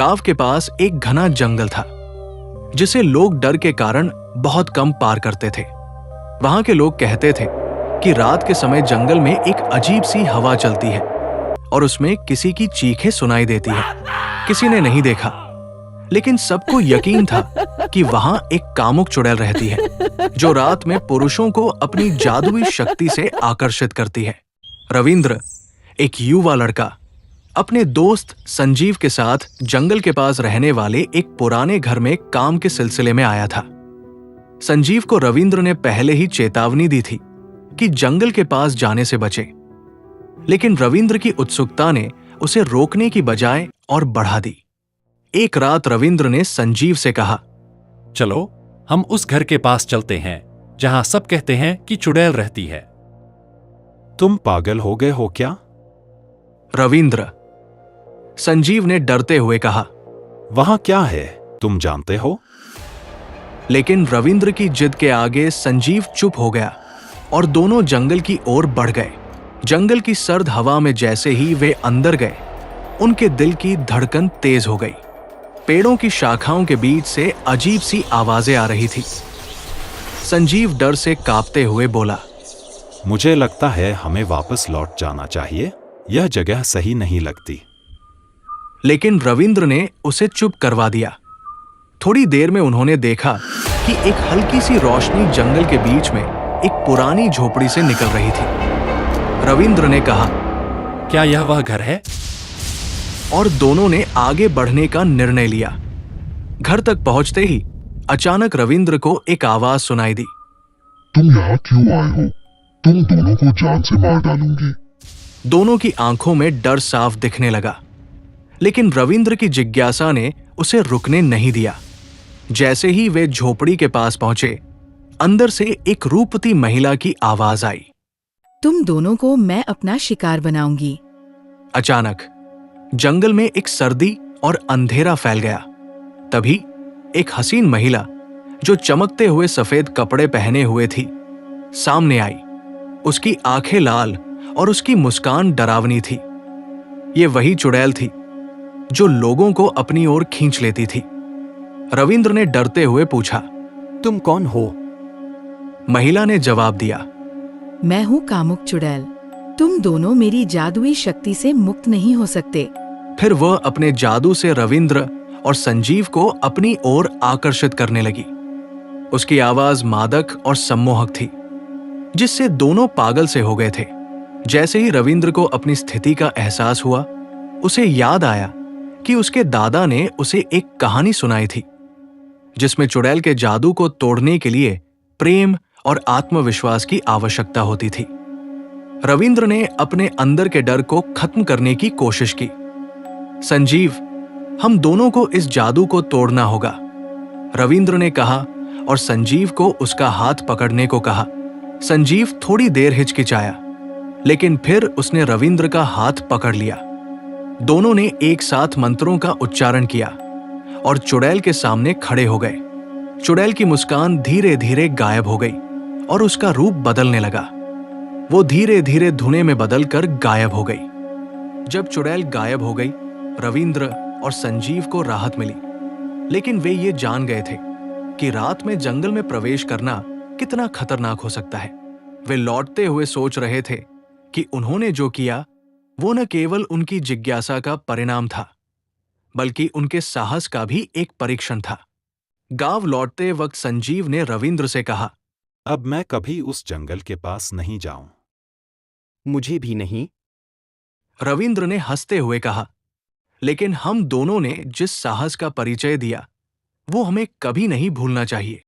गांव के पास एक घना जंगल था जिसे लोग डर के कारण बहुत कम पार करते थे। वहां के लोग कहते थे कि रात के समय जंगल में एक अजीब सी हवा चलती है और उसमें किसी की चीखें सुनाई देती है। किसी ने नहीं देखा, लेकिन सबको यकीन था कि वहां एक कामुक चुड़ैल रहती है जो रात में पुरुषों को अपनी जादुई शक्ति से आकर्षित करती है। रविंद्र, एक युवा लड़का, अपने दोस्त संजीव के साथ जंगल के पास रहने वाले एक पुराने घर में काम के सिलसिले में आया था। संजीव को रविंद्र ने पहले ही चेतावनी दी थी कि जंगल के पास जाने से बचे, लेकिन रविंद्र की उत्सुकता ने उसे रोकने की बजाय और बढ़ा दी। एक रात रविंद्र ने संजीव से कहा, चलो हम उस घर के पास चलते हैं जहां सब कहते हैं कि चुड़ैल रहती है। तुम पागल हो गए हो क्या? रविंद्र, संजीव ने डरते हुए कहा। वहां क्या है, तुम जानते हो? लेकिन रविंद्र की जिद के आगे संजीव चुप हो गया और दोनों जंगल की ओर बढ़ गए। जंगल की सर्द हवा में जैसे ही वे अंदर गए, उनके दिल की धड़कन तेज हो गई। पेड़ों की शाखाओं के बीच से अजीब सी आवाजें आ रही थी। संजीव डर से कांपते हुए बोला, मुझे लगता है हमें वापस लौट जाना चाहिए, यह जगह सही नहीं लगती। लेकिन रविंद्र ने उसे चुप करवा दिया। थोड़ी देर में उन्होंने देखा कि एक हल्की सी रोशनी जंगल के बीच में एक पुरानी झोपड़ी से निकल रही थी। रविंद्र ने कहा, क्या यह वह घर है? और दोनों ने आगे बढ़ने का निर्णय लिया। घर तक पहुंचते ही अचानक रविंद्र को एक आवाज सुनाई दी, तुम यहाँ क्यों आए हो? तुम दोनों को जान से मार डालूंगी। दोनों की आंखों में डर साफ दिखने लगा, लेकिन रविंद्र की जिज्ञासा ने उसे रुकने नहीं दिया। जैसे ही वे झोपड़ी के पास पहुंचे, अंदर से एक रूपवती महिला की आवाज आई, तुम दोनों को मैं अपना शिकार बनाऊंगी। अचानक जंगल में एक सर्दी और अंधेरा फैल गया। तभी एक हसीन महिला जो चमकते हुए सफेद कपड़े पहने हुए थी, सामने आई। उसकी आंखें लाल और उसकी मुस्कान डरावनी थी। ये वही चुड़ैल थी जो लोगों को अपनी ओर खींच लेती थी। रविंद्र ने डरते हुए पूछा, तुम कौन हो? महिला ने जवाब दिया, मैं हूँ कामुक चुड़ैल। तुम दोनों मेरी जादुई शक्ति से मुक्त नहीं हो सकते। फिर वह अपने जादू से रविंद्र और संजीव को अपनी ओर आकर्षित करने लगी। उसकी आवाज मादक और सम्मोहक थी, जिससे दोनों पागल से हो गए थे। जैसे ही रविंद्र को अपनी स्थिति का एहसास हुआ, उसे याद आया कि उसके दादा ने उसे एक कहानी सुनाई थी जिसमें चुड़ैल के जादू को तोड़ने के लिए प्रेम और आत्मविश्वास की आवश्यकता होती थी। रविंद्र ने अपने अंदर के डर को खत्म करने की कोशिश की। संजीव, हम दोनों को इस जादू को तोड़ना होगा, रविंद्र ने कहा और संजीव को उसका हाथ पकड़ने को कहा। संजीव थोड़ी देर हिचकिचाया, लेकिन फिर उसने रविंद्र का हाथ पकड़ लिया। दोनों ने एक साथ मंत्रों का उच्चारण किया और चुड़ैल के सामने खड़े हो गए। चुड़ैल की मुस्कान धीरे धीरे गायब हो गई और उसका रूप बदलने लगा। वो धीरे धीरे धुएं में बदलकर गायब हो गई। जब चुड़ैल गायब हो गई, रविंद्र और संजीव को राहत मिली, लेकिन वे ये जान गए थे कि रात में जंगल में प्रवेश करना कितना खतरनाक हो सकता है। वे लौटते हुए सोच रहे थे कि उन्होंने जो किया वो न केवल उनकी जिज्ञासा का परिणाम था, बल्कि उनके साहस का भी एक परीक्षण था। गांव लौटते वक्त संजीव ने रविंद्र से कहा, अब मैं कभी उस जंगल के पास नहीं जाऊं। मुझे भी नहीं। रविंद्र ने हंसते हुए कहा, लेकिन हम दोनों ने जिस साहस का परिचय दिया वो हमें कभी नहीं भूलना चाहिए।